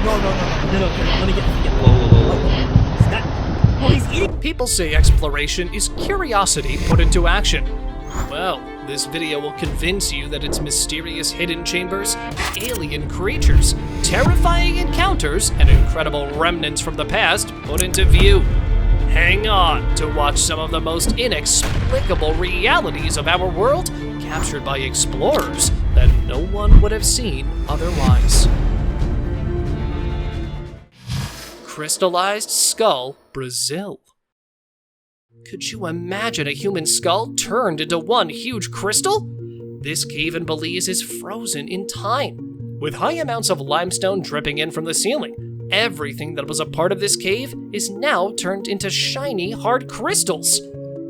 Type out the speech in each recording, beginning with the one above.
No, let me get. Whoa. Snap. Oh, he's eating. People say exploration is curiosity put into action. Well, this video will convince you that it's mysterious hidden chambers, alien creatures, terrifying encounters, and incredible remnants from the past put into view. Hang on to watch some of the most inexplicable realities of our world captured by explorers that no one would have seen otherwise. Crystallized Skull, Brazil. Could you imagine a human skull turned into one huge crystal? This cave in Belize is frozen in time. With high amounts of limestone dripping in from the ceiling, everything that was a part of this cave is now turned into shiny, hard crystals.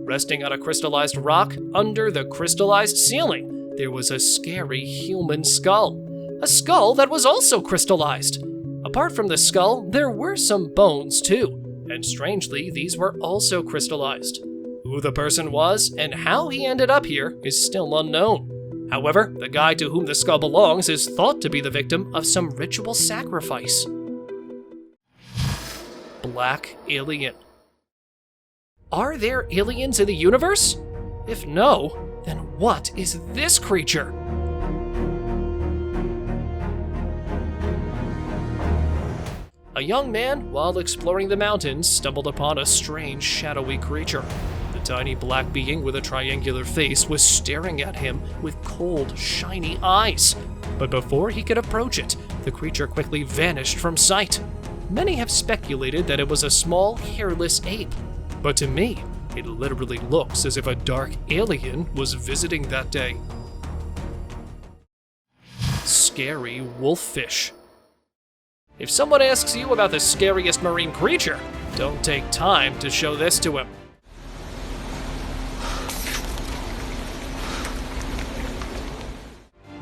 Resting on a crystallized rock under the crystallized ceiling, there was a scary human skull. A skull that was also crystallized. Apart from the skull, there were some bones too, and strangely, these were also crystallized. Who the person was and how he ended up here is still unknown. However, the guy to whom the skull belongs is thought to be the victim of some ritual sacrifice. Black Alien. Are there aliens in the universe? If no, then what is this creature? A young man, while exploring the mountains, stumbled upon a strange, shadowy creature. The tiny black being with a triangular face was staring at him with cold, shiny eyes. But before he could approach it, the creature quickly vanished from sight. Many have speculated that it was a small, hairless ape. But to me, it literally looks as if a dark alien was visiting that day. Scary wolffish. If someone asks you about the scariest marine creature, don't take time to show this to him.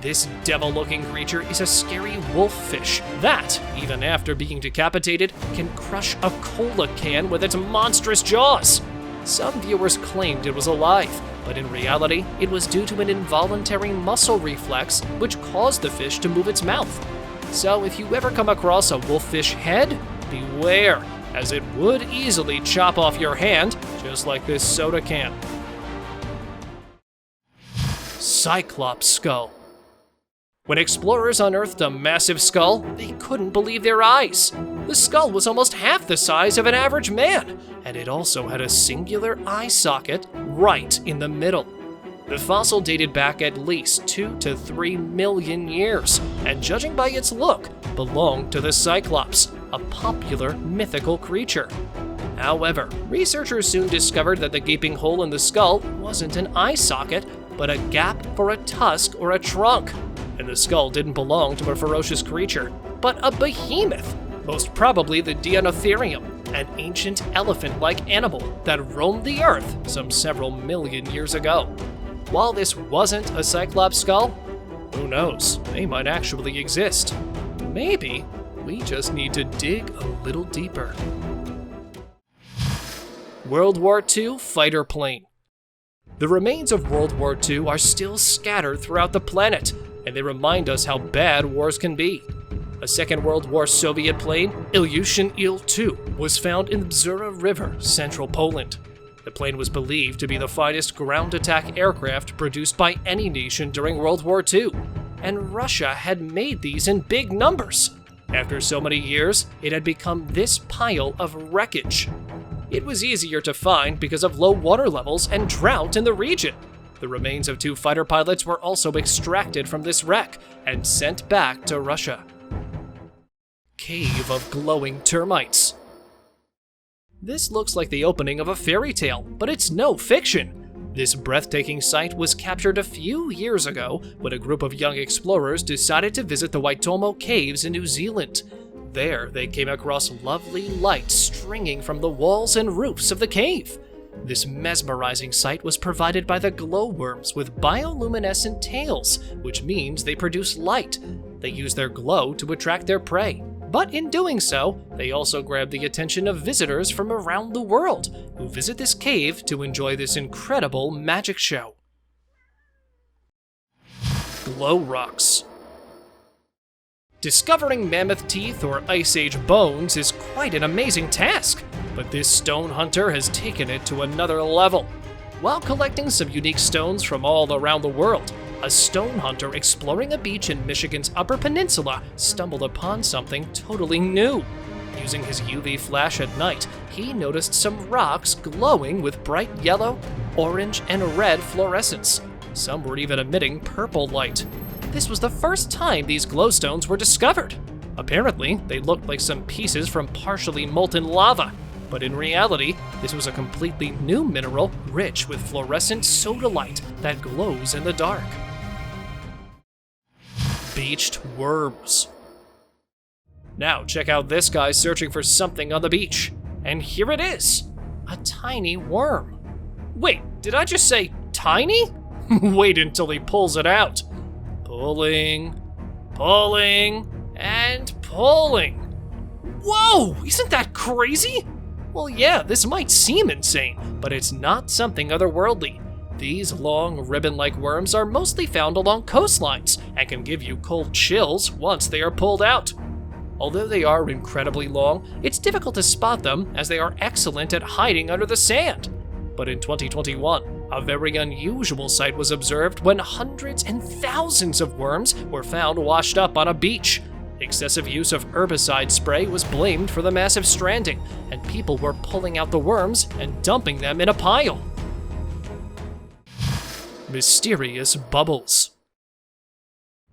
This devil-looking creature is a scary wolffish that, even after being decapitated, can crush a cola can with its monstrous jaws. Some viewers claimed it was alive, but in reality, it was due to an involuntary muscle reflex which caused the fish to move its mouth. So if you ever come across a wolffish head, beware, as it would easily chop off your hand, just like this soda can. Cyclops skull. When explorers unearthed a massive skull, they couldn't believe their eyes. The skull was almost half the size of an average man, and it also had a singular eye socket right in the middle. The fossil dated back at least 2 to 3 million years, and judging by its look, belonged to the Cyclops, a popular mythical creature. However, researchers soon discovered that the gaping hole in the skull wasn't an eye socket, but a gap for a tusk or a trunk. And the skull didn't belong to a ferocious creature, but a behemoth, most probably the Dinotherium, an ancient elephant-like animal that roamed the earth some several million years ago. While this wasn't a Cyclops skull, who knows, they might actually exist. Maybe we just need to dig a little deeper. World War II fighter plane. The remains of World War II are still scattered throughout the planet, and they remind us how bad wars can be. A Second World War Soviet plane, Ilyushin Il-2, was found in the Bzura River, central Poland. The plane was believed to be the finest ground attack aircraft produced by any nation during World War II, and Russia had made these in big numbers. After so many years, it had become this pile of wreckage. It was easier to find because of low water levels and drought in the region. The remains of 2 fighter pilots were also extracted from this wreck and sent back to Russia. Cave of glowing termites. This looks like the opening of a fairy tale, but it's no fiction. This breathtaking sight was captured a few years ago when a group of young explorers decided to visit the Waitomo Caves in New Zealand. There, they came across lovely light stringing from the walls and roofs of the cave. This mesmerizing sight was provided by the glowworms with bioluminescent tails, which means they produce light. They use their glow to attract their prey. But in doing so, they also grab the attention of visitors from around the world who visit this cave to enjoy this incredible magic show. Glow rocks. Discovering mammoth teeth or Ice Age bones is quite an amazing task, but this stone hunter has taken it to another level. While collecting some unique stones from all around the world, a stone hunter exploring a beach in Michigan's Upper Peninsula stumbled upon something totally new. Using his UV flash at night, he noticed some rocks glowing with bright yellow, orange, and red fluorescence. Some were even emitting purple light. This was the first time these glowstones were discovered. Apparently, they looked like some pieces from partially molten lava, but in reality, this was a completely new mineral rich with fluorescent sodalite that glows in the dark. Beached worms. Now check out this guy searching for something on the beach. And here it is, a tiny worm. Wait, did I just say tiny? Wait until he pulls it out. Pulling, and pulling. Whoa, isn't that crazy? Well, yeah, this might seem insane, but it's not something otherworldly. These long, ribbon-like worms are mostly found along coastlines and can give you cold chills once they are pulled out. Although they are incredibly long, it's difficult to spot them as they are excellent at hiding under the sand. But in 2021, a very unusual sight was observed when hundreds and thousands of worms were found washed up on a beach. Excessive use of herbicide spray was blamed for the massive stranding, and people were pulling out the worms and dumping them in a pile. Mysterious bubbles.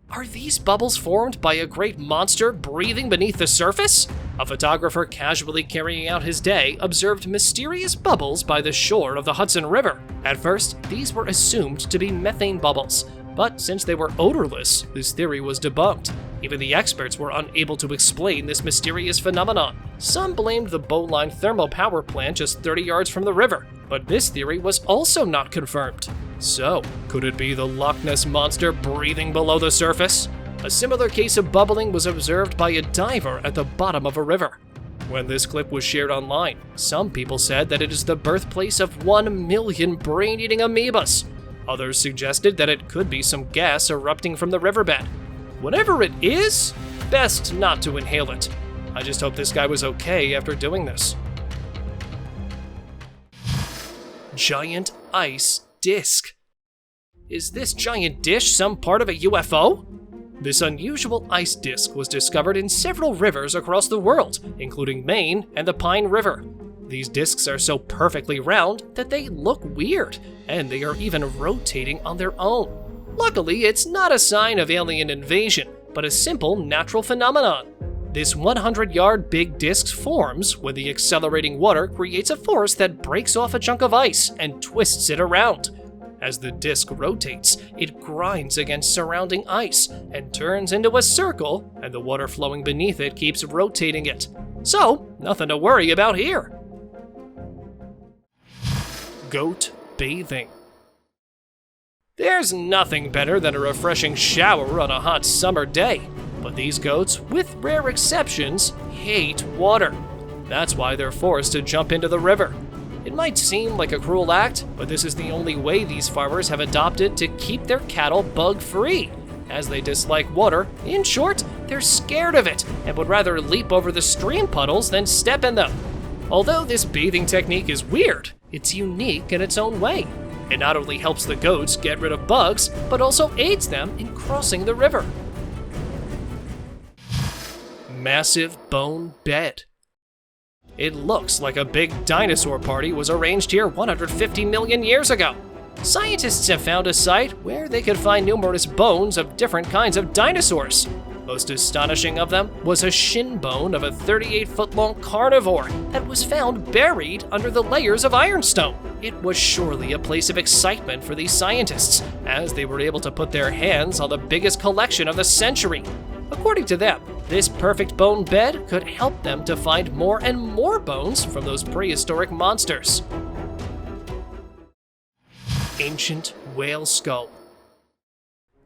Are these bubbles formed by a great monster breathing beneath the surface? A photographer casually carrying out his day observed mysterious bubbles by the shore of the Hudson River. At first, these were assumed to be methane bubbles, but since they were odorless, this theory was debunked. Even the experts were unable to explain this mysterious phenomenon. Some blamed the Bowline thermal power plant just 30 yards from the river, but this theory was also not confirmed. So, could it be the Loch Ness Monster breathing below the surface? A similar case of bubbling was observed by a diver at the bottom of a river. When this clip was shared online, some people said that it is the birthplace of 1 million brain-eating amoebas. Others suggested that it could be some gas erupting from the riverbed. Whatever it is, best not to inhale it. I just hope this guy was okay after doing this. Giant ice disc. Is this giant dish some part of a UFO? This unusual ice disk was discovered in several rivers across the world, including Maine and the Pine River. These disks are so perfectly round that they look weird, and they are even rotating on their own. Luckily, it's not a sign of alien invasion, but a simple natural phenomenon. This 100-yard big disk forms when the accelerating water creates a force that breaks off a chunk of ice and twists it around. As the disk rotates, it grinds against surrounding ice and turns into a circle, and the water flowing beneath it keeps rotating it. So, nothing to worry about here. Goat bathing. There's nothing better than a refreshing shower on a hot summer day, but these goats, with rare exceptions, hate water. That's why they're forced to jump into the river. It might seem like a cruel act, but this is the only way these farmers have adopted to keep their cattle bug-free. As they dislike water, in short, they're scared of it and would rather leap over the stream puddles than step in them. Although this bathing technique is weird, it's unique in its own way. It not only helps the goats get rid of bugs, but also aids them in crossing the river. Massive bone bed. It looks like a big dinosaur party was arranged here 150 million years ago. Scientists have found a site where they could find numerous bones of different kinds of dinosaurs. Most astonishing of them was a shin bone of a 38-foot-long carnivore that was found buried under the layers of ironstone. It was surely a place of excitement for these scientists, as they were able to put their hands on the biggest collection of the century. According to them, this perfect bone bed could help them to find more and more bones from those prehistoric monsters. Ancient whale skull.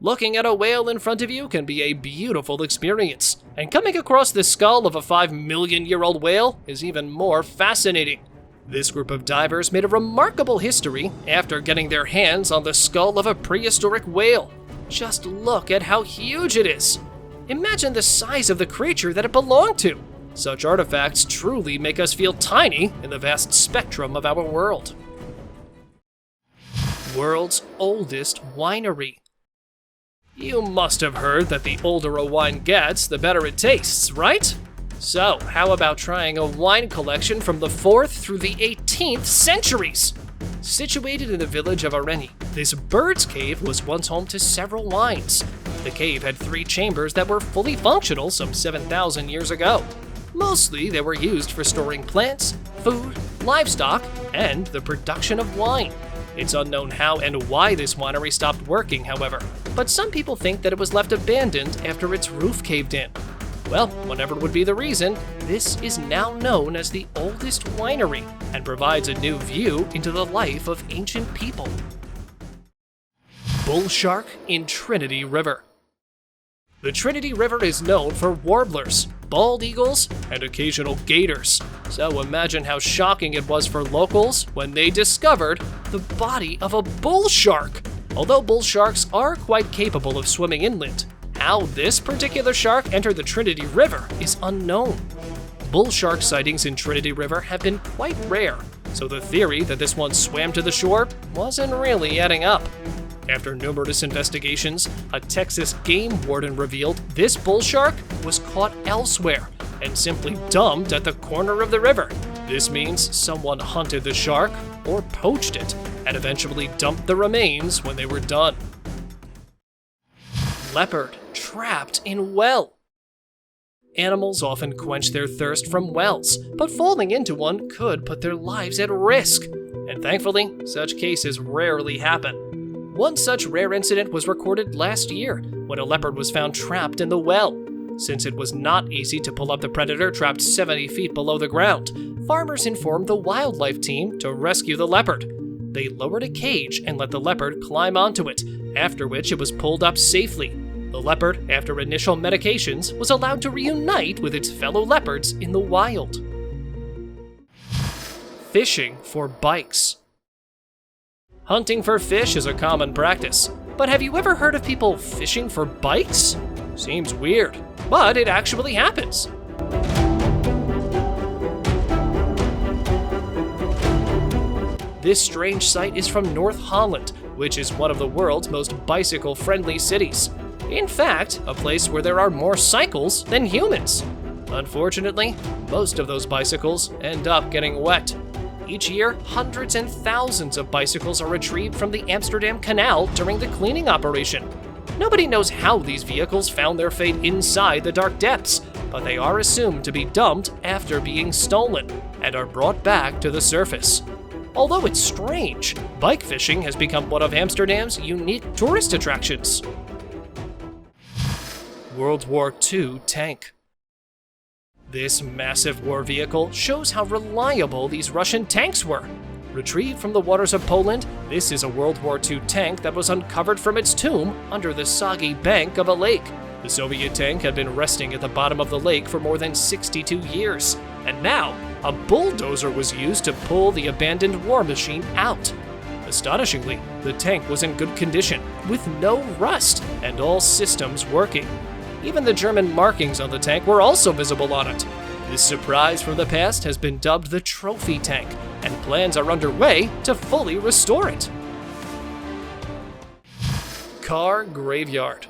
Looking at a whale in front of you can be a beautiful experience, and coming across the skull of a 5-million-year-old whale is even more fascinating. This group of divers made a remarkable history after getting their hands on the skull of a prehistoric whale. Just look at how huge it is. Imagine the size of the creature that it belonged to. Such artifacts truly make us feel tiny in the vast spectrum of our world. World's oldest winery. You must have heard that the older a wine gets, the better it tastes, right? So, how about trying a wine collection from the 4th through the 18th centuries? Situated in the village of Areni, this bird's cave was once home to several wines. The cave had 3 chambers that were fully functional some 7,000 years ago. Mostly, they were used for storing plants, food, livestock, and the production of wine. It's unknown how and why this winery stopped working, however, but some people think that it was left abandoned after its roof caved in. Well, whatever would be the reason, this is now known as the oldest winery and provides a new view into the life of ancient people. Bull shark in Trinity River. The Trinity River is known for warblers, bald eagles, and occasional gators. So imagine how shocking it was for locals when they discovered the body of a bull shark. Although bull sharks are quite capable of swimming inland, how this particular shark entered the Trinity River is unknown. Bull shark sightings in Trinity River have been quite rare, so the theory that this one swam to the shore wasn't really adding up. After numerous investigations, a Texas game warden revealed this bull shark was caught elsewhere and simply dumped at the corner of the river. This means someone hunted the shark or poached it and eventually dumped the remains when they were done. Leopard trapped in well. Animals often quench their thirst from wells, but falling into one could put their lives at risk. And thankfully, such cases rarely happen. One such rare incident was recorded last year when a leopard was found trapped in the well. Since it was not easy to pull up the predator trapped 70 feet below the ground, farmers informed the wildlife team to rescue the leopard. They lowered a cage and let the leopard climb onto it, after which it was pulled up safely. The leopard, after initial medications, was allowed to reunite with its fellow leopards in the wild. Fishing for bikes. Hunting for fish is a common practice, but have you ever heard of people fishing for bikes? Seems weird, but it actually happens. This strange sight is from North Holland, which is one of the world's most bicycle-friendly cities. In fact, a place where there are more cycles than humans. Unfortunately, most of those bicycles end up getting wet. Each year, hundreds and thousands of bicycles are retrieved from the Amsterdam Canal during the cleaning operation. Nobody knows how these vehicles found their fate inside the dark depths, but they are assumed to be dumped after being stolen and are brought back to the surface. Although it's strange, bike fishing has become one of Amsterdam's unique tourist attractions. World War II tank. This massive war vehicle shows how reliable these Russian tanks were. Retrieved from the waters of Poland, this is a World War II tank that was uncovered from its tomb under the soggy bank of a lake. The Soviet tank had been resting at the bottom of the lake for more than 62 years, and now a bulldozer was used to pull the abandoned war machine out. Astonishingly, the tank was in good condition, with no rust, and all systems working. Even the German markings on the tank were also visible on it. This surprise from the past has been dubbed the trophy tank, and plans are underway to fully restore it. Car graveyard.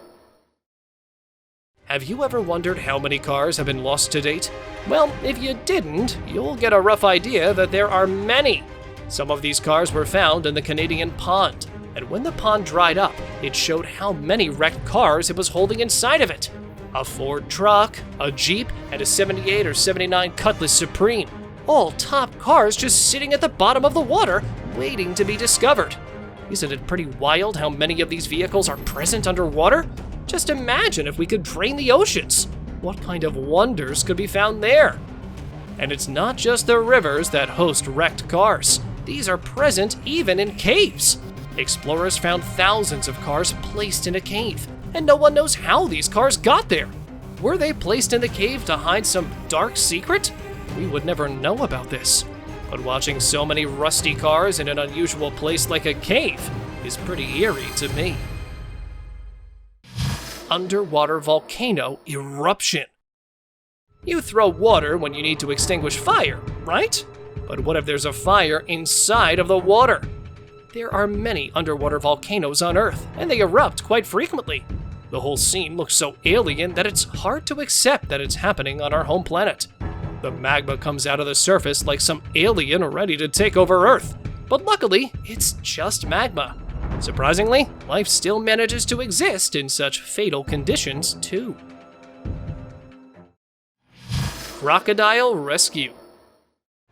Have you ever wondered how many cars have been lost to date? Well, if you didn't, you'll get a rough idea that there are many. Some of these cars were found in the Canadian pond, and when the pond dried up, it showed how many wrecked cars it was holding inside of it. A Ford truck, a Jeep, and a 78 or 79 Cutlass Supreme. All top cars just sitting at the bottom of the water, waiting to be discovered. Isn't it pretty wild how many of these vehicles are present underwater? Just imagine if we could drain the oceans. What kind of wonders could be found there? And it's not just the rivers that host wrecked cars. These are present even in caves. Explorers found thousands of cars placed in a cave, and no one knows how these cars got there. Were they placed in the cave to hide some dark secret? We would never know about this. But watching so many rusty cars in an unusual place like a cave is pretty eerie to me. underwater volcano eruption. You throw water when you need to extinguish fire, right? But what if there's a fire inside of the water? There are many underwater volcanoes on Earth, and they erupt quite frequently. The whole scene looks so alien that it's hard to accept that it's happening on our home planet. The magma comes out of the surface like some alien ready to take over Earth, but luckily, it's just magma. Surprisingly, life still manages to exist in such fatal conditions, too. Crocodile rescue.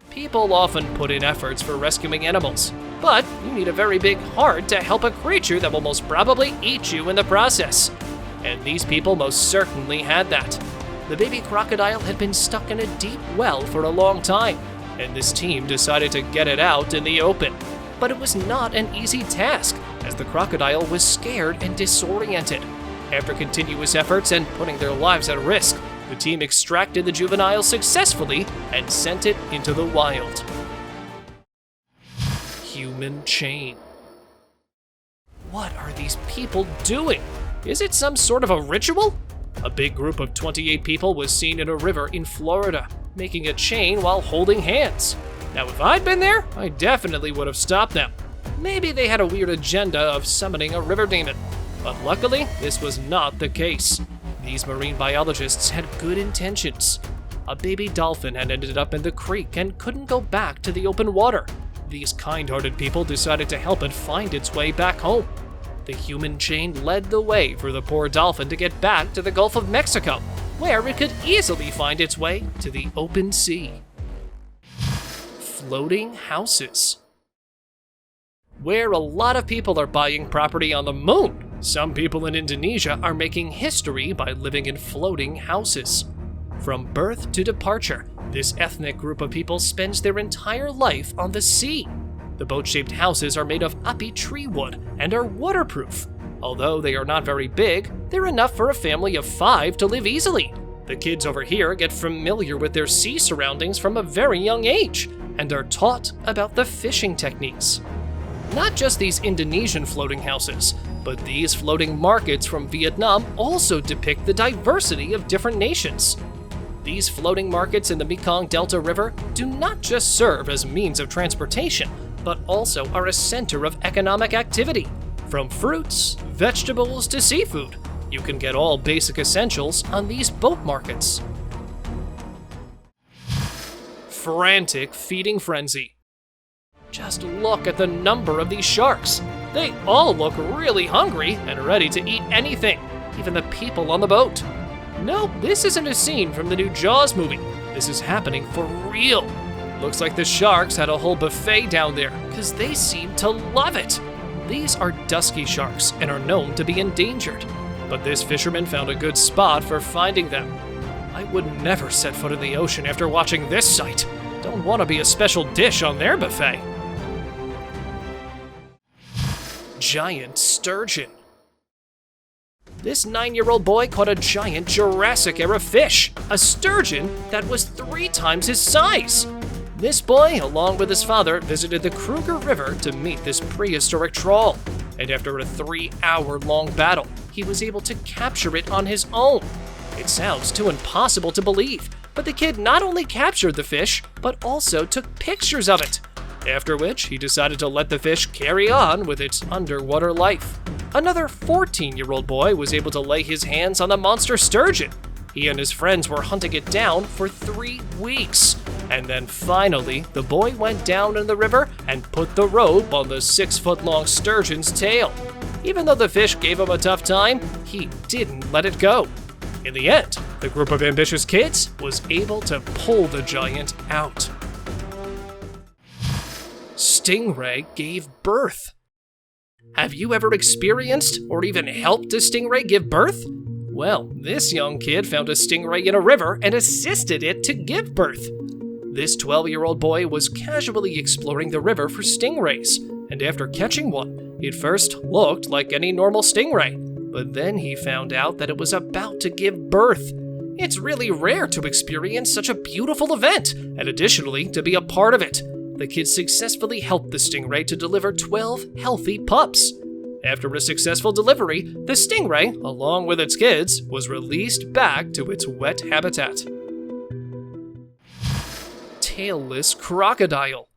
People often put in efforts for rescuing animals, but you need a very big heart to help a creature that will most probably eat you in the process. And these people most certainly had that. The baby crocodile had been stuck in a deep well for a long time, and this team decided to get it out in the open. But it was not an easy task, as the crocodile was scared and disoriented. After continuous efforts and putting their lives at risk, the team extracted the juvenile successfully and sent it into the wild. Human chain. What are these people doing? Is it some sort of a ritual? A big group of 28 people was seen in a river in Florida, making a chain while holding hands. Now, if I'd been there, I definitely would have stopped them. Maybe they had a weird agenda of summoning a river demon. But luckily, this was not the case. These marine biologists had good intentions. A baby dolphin had ended up in the creek and couldn't go back to the open water. These kind-hearted people decided to help it find its way back home. The human chain led the way for the poor dolphin to get back to the Gulf of Mexico, where it could easily find its way to the open sea. Floating houses. Where a lot of people are buying property on the moon, some people in Indonesia are making history by living in floating houses. From birth to departure, this ethnic group of people spends their entire life on the sea. The boat-shaped houses are made of api tree wood and are waterproof. Although they are not very big, they're enough for a family of 5 to live easily. The kids over here get familiar with their sea surroundings from a very young age and are taught about the fishing techniques. Not just these Indonesian floating houses, but these floating markets from Vietnam also depict the diversity of different nations. These floating markets in the Mekong Delta River do not just serve as means of transportation, but also are a center of economic activity. From fruits, vegetables, to seafood, you can get all basic essentials on these boat markets. Frantic feeding frenzy. Just look at the number of these sharks. They all look really hungry and ready to eat anything, even the people on the boat. No, this isn't a scene from the new Jaws movie. This is happening for real. Looks like the sharks had a whole buffet down there, because they seem to love it. These are dusky sharks and are known to be endangered, but this fisherman found a good spot for finding them. I would never set foot in the ocean after watching this sight. Don't want to be a special dish on their buffet. Giant sturgeon. This 9-year-old boy caught a giant Jurassic-era fish, a sturgeon that was 3 times his size. This boy, along with his father, visited the Kruger River to meet this prehistoric trawl, and after a 3-hour-long battle, he was able to capture it on his own. It sounds too impossible to believe, but the kid not only captured the fish, but also took pictures of it, after which he decided to let the fish carry on with its underwater life. Another 14-year-old boy was able to lay his hands on the monster sturgeon. He and his friends were hunting it down for 3 weeks. And then finally, the boy went down in the river and put the rope on the 6-foot-long sturgeon's tail. Even though the fish gave him a tough time, he didn't let it go. In the end, the group of ambitious kids was able to pull the giant out. Stingray gave birth. Have you ever experienced or even helped a stingray give birth? Well, this young kid found a stingray in a river and assisted it to give birth. This 12-year-old boy was casually exploring the river for stingrays, and after catching one, it first looked like any normal stingray, but then he found out that it was about to give birth. It's really rare to experience such a beautiful event, and additionally, to be a part of it. The kid successfully helped the stingray to deliver 12 healthy pups. After a successful delivery, the stingray, along with its kids, was released back to its wet habitat. Tailless crocodile.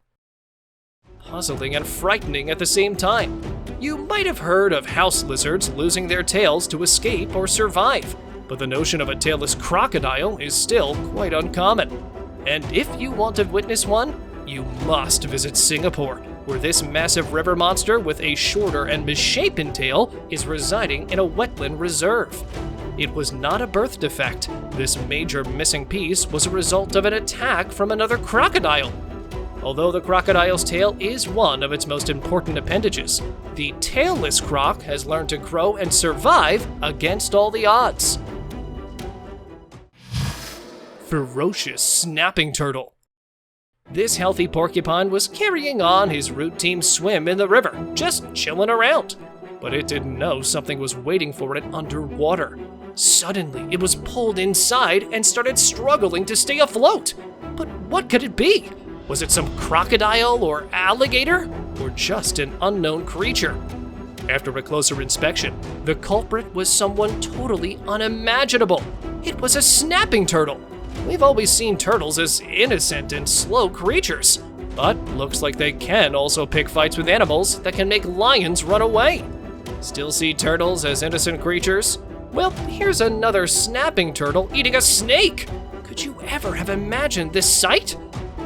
Puzzling and frightening at the same time. You might have heard of house lizards losing their tails to escape or survive, but the notion of a tailless crocodile is still quite uncommon. And if you want to witness one, you must visit Singapore, where this massive river monster with a shorter and misshapen tail is residing in a wetland reserve. It was not a birth defect. This major missing piece was a result of an attack from another crocodile. Although the crocodile's tail is one of its most important appendages, the tailless croc has learned to grow and survive against all the odds. Ferocious snapping turtle. This healthy porcupine was carrying on his routine swim in the river, just chilling around. But it didn't know something was waiting for it underwater. Suddenly, it was pulled inside and started struggling to stay afloat. But what could it be? Was it some crocodile or alligator? Or just an unknown creature? After a closer inspection, the culprit was someone totally unimaginable. It was a snapping turtle. We've always seen turtles as innocent and slow creatures, but looks like they can also pick fights with animals that can make lions run away. Still see turtles as innocent creatures? Well, here's another snapping turtle eating a snake. Could you ever have imagined this sight?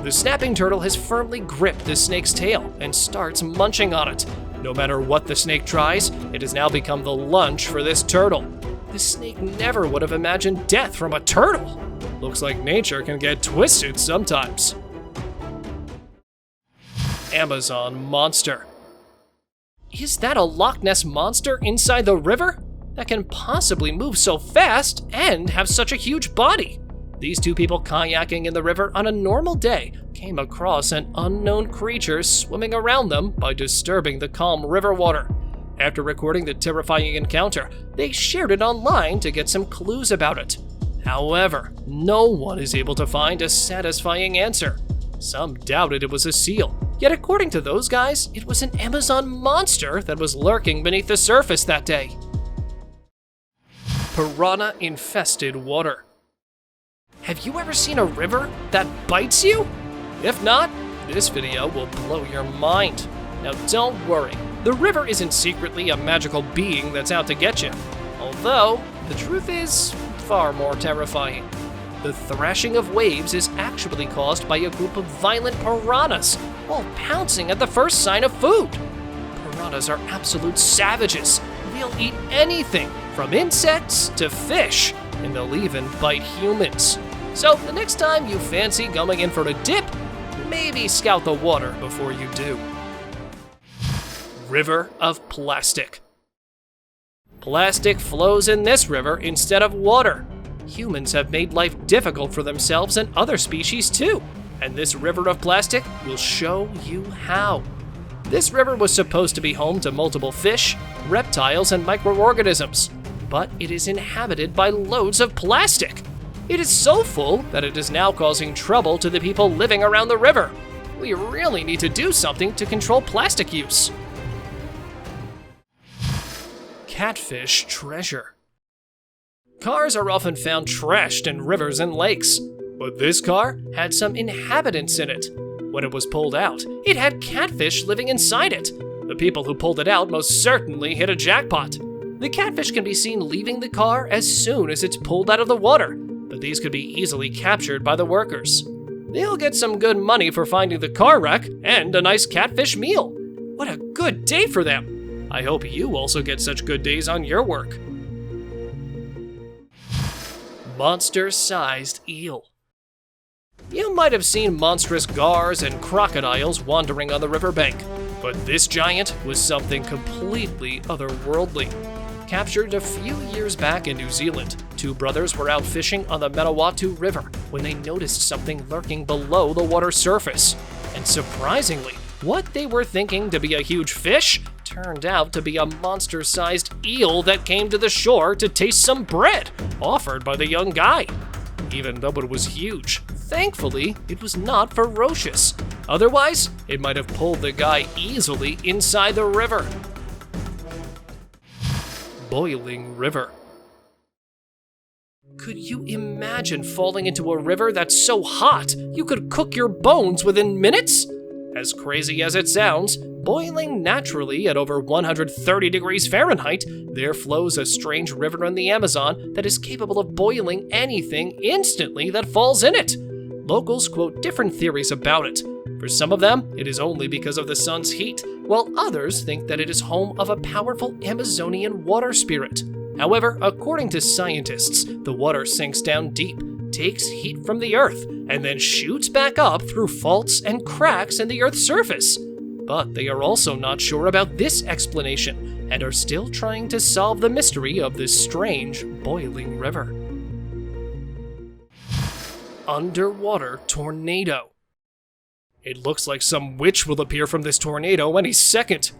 The snapping turtle has firmly gripped the snake's tail and starts munching on it. No matter what the snake tries, it has now become the lunch for this turtle. The snake never would have imagined death from a turtle. Looks like nature can get twisted sometimes. Amazon monster. Is that a Loch Ness monster inside the river? That can possibly move so fast and have such a huge body. These two people kayaking in the river on a normal day came across an unknown creature swimming around them by disturbing the calm river water. After recording the terrifying encounter, they shared it online to get some clues about it. However, no one is able to find a satisfying answer. Some doubted it was a seal, yet according to those guys, it was an Amazon monster that was lurking beneath the surface that day. Piranha-infested water. Have you ever seen a river that bites you? If not, this video will blow your mind. Now don't worry, the river isn't secretly a magical being that's out to get you. Although, the truth is far more terrifying. The thrashing of waves is actually caused by a group of violent piranhas, all pouncing at the first sign of food. Piranhas are absolute savages. They'll eat anything, from insects to fish, and they'll even bite humans. So the next time you fancy going in for a dip, maybe scout the water before you do. River of plastic. Plastic flows in this river instead of water. Humans have made life difficult for themselves and other species too, and this river of plastic will show you how. This river was supposed to be home to multiple fish, reptiles, and microorganisms, but it is inhabited by loads of plastic. It is so full that it is now causing trouble to the people living around the river. We really need to do something to control plastic use. Catfish treasure. Cars are often found trashed in rivers and lakes, but this car had some inhabitants in it. When it was pulled out, it had catfish living inside it. The people who pulled it out most certainly hit a jackpot. The catfish can be seen leaving the car as soon as it's pulled out of the water, but these could be easily captured by the workers. They'll get some good money for finding the car wreck and a nice catfish meal. What a good day for them! I hope you also get such good days on your work. Monster-sized eel. You might have seen monstrous gars and crocodiles wandering on the riverbank, but this giant was something completely otherworldly. Captured a few years back in New Zealand, two brothers were out fishing on the Manawatu River when they noticed something lurking below the water surface. And surprisingly, what they were thinking to be a huge fish turned out to be a monster-sized eel that came to the shore to taste some bread offered by the young guy. Even though it was huge, thankfully, it was not ferocious. Otherwise, it might have pulled the guy easily inside the river. boiling river. Could you imagine falling into a river that's so hot you could cook your bones within minutes? As crazy as it sounds, boiling naturally at over 130 degrees Fahrenheit, there flows a strange river in the Amazon that is capable of boiling anything instantly that falls in it. Locals quote different theories about it. For some of them, it is only because of the sun's heat, while others think that it is home of a powerful Amazonian water spirit. However, according to scientists, the water sinks down deep, takes heat from the earth, and then shoots back up through faults and cracks in the earth's surface. But they are also not sure about this explanation, and are still trying to solve the mystery of this strange boiling river. Underwater tornado. It looks like some witch will appear from this tornado any second.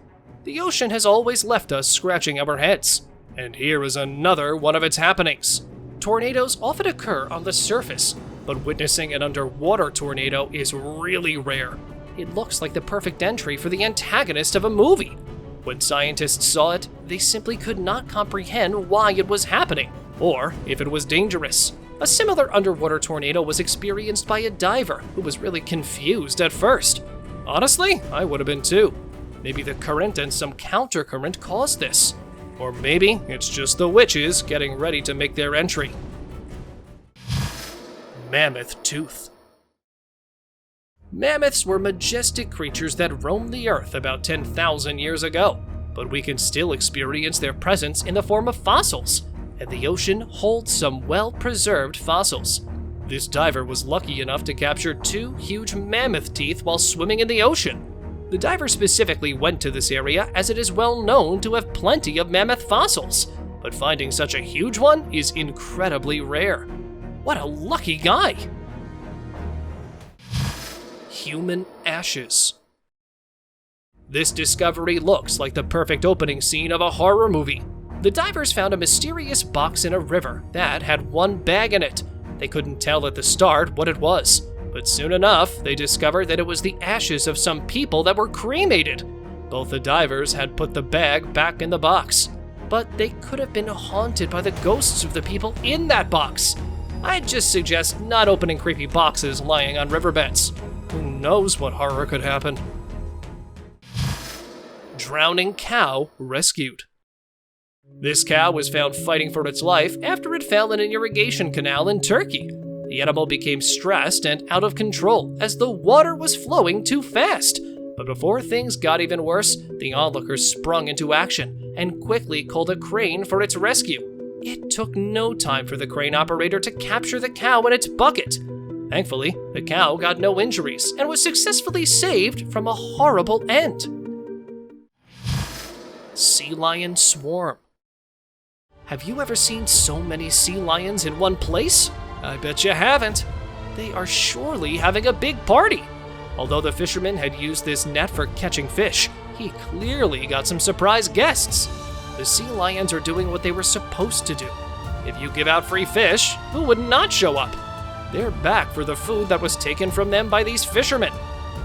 The ocean has always left us scratching our heads. And here is another one of its happenings. Tornadoes often occur on the surface, but witnessing an underwater tornado is really rare. It looks like the perfect entry for the antagonist of a movie. When scientists saw it, they simply could not comprehend why it was happening, or if it was dangerous. A similar underwater tornado was experienced by a diver who was really confused at first. Honestly, I would have been too. Maybe the current and some countercurrent caused this. Or maybe it's just the witches getting ready to make their entry. Mammoth tooth. Mammoths were majestic creatures that roamed the earth about 10,000 years ago, but we can still experience their presence in the form of fossils, and the ocean holds some well-preserved fossils. This diver was lucky enough to capture 2 huge mammoth teeth while swimming in the ocean. The diver specifically went to this area as it is well known to have plenty of mammoth fossils, but finding such a huge one is incredibly rare. What a lucky guy! Human ashes. This discovery looks like the perfect opening scene of a horror movie. The divers found a mysterious box in a river that had one bag in it. They couldn't tell at the start what it was, but soon enough, they discovered that it was the ashes of some people that were cremated. Both the divers had put the bag back in the box, but they could have been haunted by the ghosts of the people in that box. I'd just suggest not opening creepy boxes lying on riverbeds. Who knows what horror could happen? Drowning cow rescued. This cow was found fighting for its life after it fell in an irrigation canal in Turkey. The animal became stressed and out of control as the water was flowing too fast. But before things got even worse, the onlookers sprung into action and quickly called a crane for its rescue. It took no time for the crane operator to capture the cow in its bucket. Thankfully, the cow got no injuries and was successfully saved from a horrible end. Sea lion swarm. Have you ever seen so many sea lions in one place? I bet you haven't. They are surely having a big party. Although the fisherman had used this net for catching fish, he clearly got some surprise guests. The sea lions are doing what they were supposed to do. If you give out free fish, who would not show up? They're back for the food that was taken from them by these fishermen.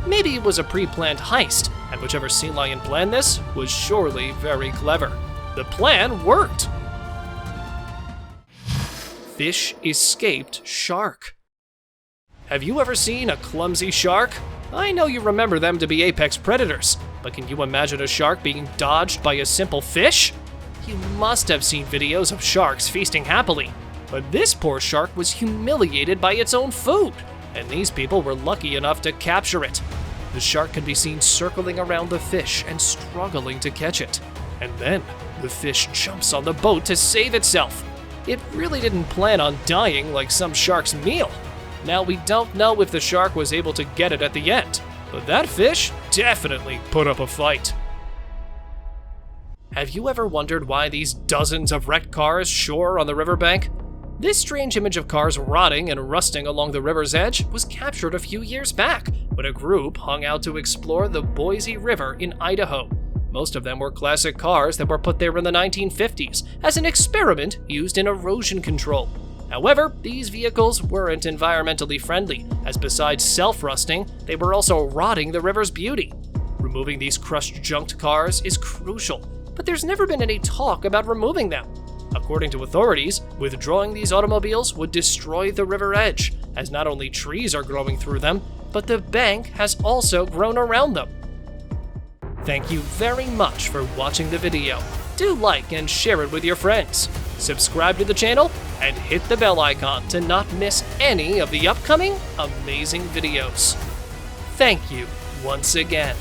Maybe it was a pre-planned heist, and whichever sea lion planned this was surely very clever. The plan worked. Fish escaped shark. Have you ever seen a clumsy shark? I know you remember them to be apex predators, but can you imagine a shark being dodged by a simple fish? You must have seen videos of sharks feasting happily, but this poor shark was humiliated by its own food, and these people were lucky enough to capture it. The shark can be seen circling around the fish and struggling to catch it, and then the fish jumps on the boat to save itself. It really didn't plan on dying like some shark's meal. Now, we don't know if the shark was able to get it at the end, but that fish definitely put up a fight. Have you ever wondered why these dozens of wrecked cars shore on the riverbank? This strange image of cars rotting and rusting along the river's edge was captured a few years back when a group hung out to explore the Boise River in Idaho. Most of them were classic cars that were put there in the 1950s as an experiment used in erosion control. However, these vehicles weren't environmentally friendly, as besides self-rusting, they were also rotting the river's beauty. Removing these crushed junked cars is crucial, but there's never been any talk about removing them. According to authorities, withdrawing these automobiles would destroy the river edge, as not only trees are growing through them, but the bank has also grown around them. Thank you very much for watching the video. Do like and share it with your friends. Subscribe to the channel and hit the bell icon to not miss any of the upcoming amazing videos. Thank you once again.